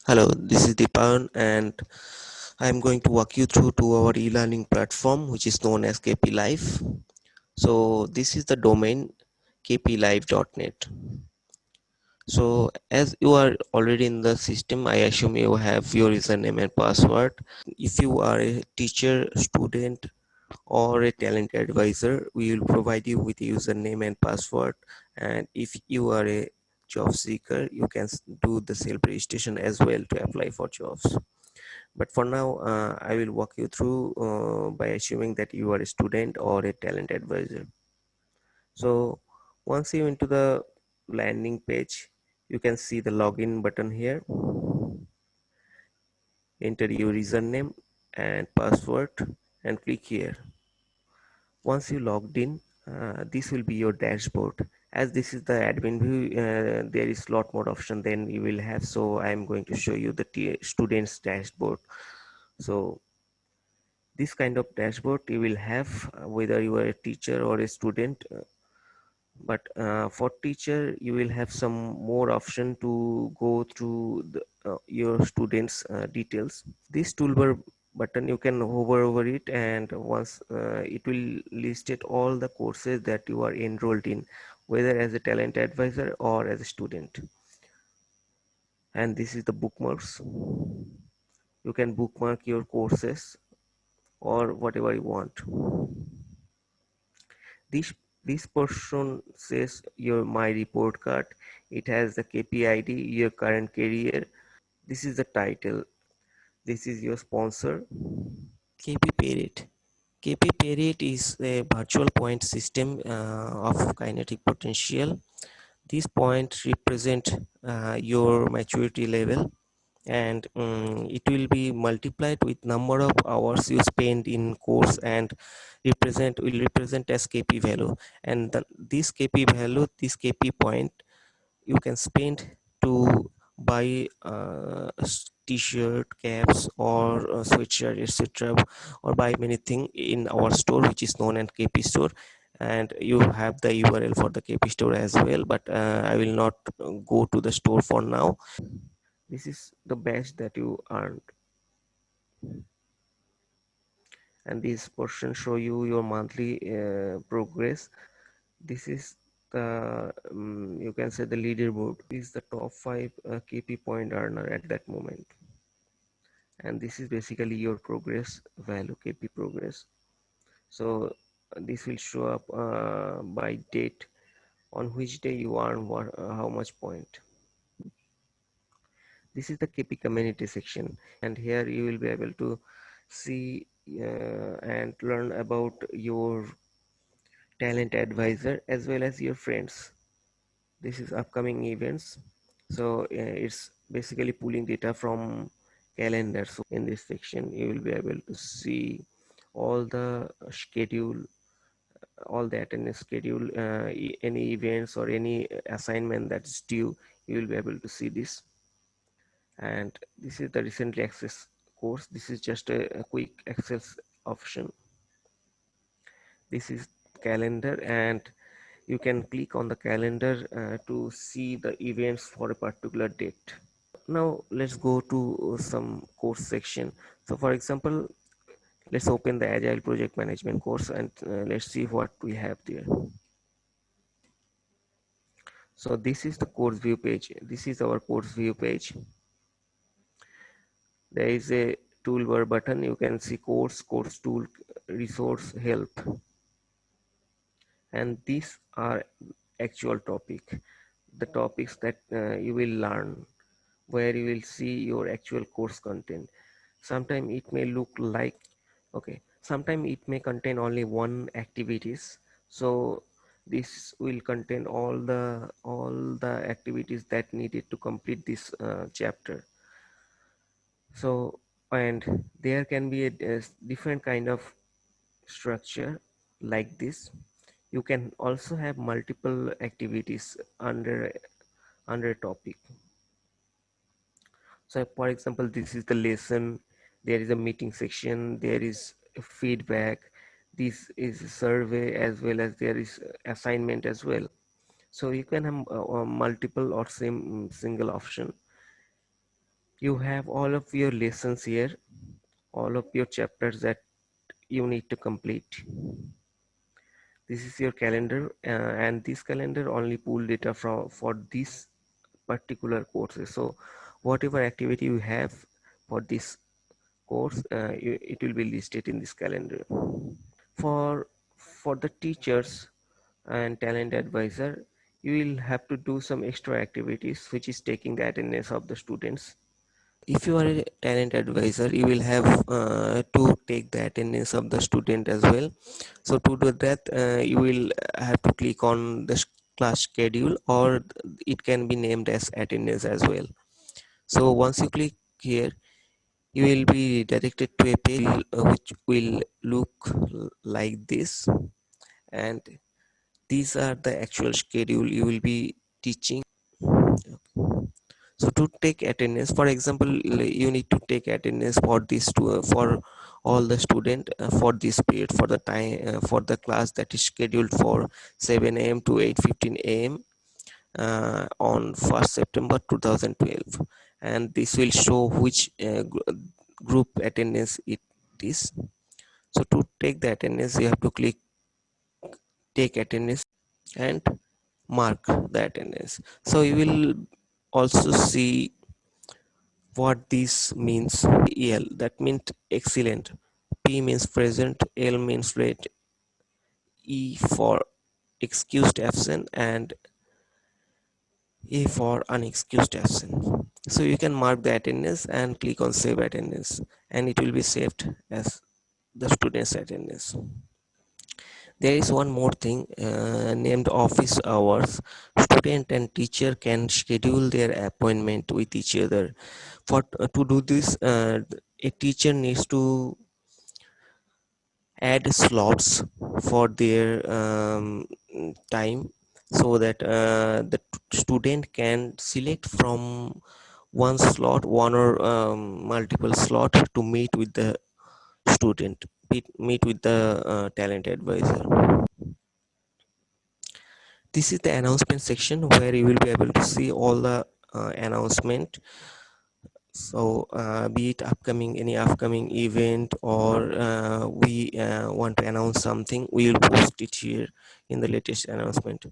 Hello, this is Dipan and I am going to walk you through to our e-learning platform which is known as KP Live. So this is the domain kplive.net. So as you are already in the system, I assume you have your username and password. If you are a teacher, student or a talent advisor, we will provide you with a username and password. And if you are a job seeker, you can do the self registration as well to apply for jobs. But for now, I will walk you through by assuming that you are a student or a talent advisor. So once you into the landing page, you can see the login button here. Enter your username and password and click here. Once you logged in, this will be your dashboard. As this is the admin view, there is lot more option than you will have. So I am going to show you the students dashboard. So this kind of dashboard you will have whether you are a teacher or a student, but for teacher you will have some more option to go through your students details. This toolbar button, you can hover over it, and once it will list it all the courses that you are enrolled in, whether as a talent advisor or as a student. And this is the bookmarks. You can bookmark your courses or whatever you want. This portion says your my report card. It has the KPID, your current career. This is the title. This is your sponsor. KP Parrot. KP Parrot is a virtual point system of kinetic potential. These points represent your maturity level, and it will be multiplied with number of hours you spend in course and will represent as KP value. And this KP value, this KP point, you can spend to buy t-shirt, caps or sweatshirt, etc., or buy many things in our store which is known as KP store. And you have the URL for the KP store as well, but I will not go to the store for now. This is the badge that you earned, and this portion show you your monthly progress. This is the you can say the leaderboard. This is the top 5 KP point earner at that moment, and this is basically your progress value, KP progress. So this will show up by date, on which day you earn how much point. This is the KP community section, and here you will be able to see and learn about your talent advisor as well as your friends. This is upcoming events. So it's basically pulling data from calendar. So in this section you will be able to see all the schedule, all the attendance schedule, any events or any assignment that's due. You will be able to see this. And this is the recently accessed course. This is just a quick access option. This is calendar, and you can click on the calendar to see the events for a particular date. Now let's go to some course section. So for example, let's open the Agile Project Management course, and let's see what we have there. So this is the course view page. This is our course view page. There is a toolbar button. You can see course tool, resource, help, and these are actual topic, the topics that you will learn, where you will see your actual course content. Sometimes it may look like, okay, sometimes it may contain only one activities. So this will contain all the activities that needed to complete this chapter. So, and there can be a different kind of structure like this. You can also have multiple activities under a topic. So for example, this is the lesson, there is a meeting section, there is a feedback, this is a survey, as well as there is assignment as well. So you can have multiple or same single option. You have all of your lessons here, all of your chapters that you need to complete. This is your calendar, and this calendar only pull data from for this particular courses. So whatever activity you have for this course, it will be listed in this calendar. For the teachers and talent advisor, you will have to do some extra activities, which is taking the attendance of the students. If you are a talent advisor, you will have to take the attendance of the student as well. So to do that, you will have to click on the class schedule, or it can be named as attendance as well. So once you click here, you will be directed to a page which will look like this, and these are the actual schedule you will be teaching. So to take attendance, for example, you need to take attendance for this for all the student for this period, for the time for the class that is scheduled for 7 a.m. to 8:15 a.m. On 1st September 2012, and this will show which group attendance it is. So to take the attendance, you have to click take attendance and mark the attendance. So you will also see what this means. EL, that means excellent, P means present, L means late, E for excused absent, and A for unexcused absent. So you can mark the attendance and click on save attendance, and it will be saved as the student's attendance. There is one more thing named office hours. Student and teacher can schedule their appointment with each other. For to do this, a teacher needs to add slots for their time, so that the student can select from one or multiple slot to meet with the student, meet with the talent advisor. This is the announcement section where you will be able to see all the announcement. So be it any upcoming event, or we want to announce something, we will post it here in the latest announcement.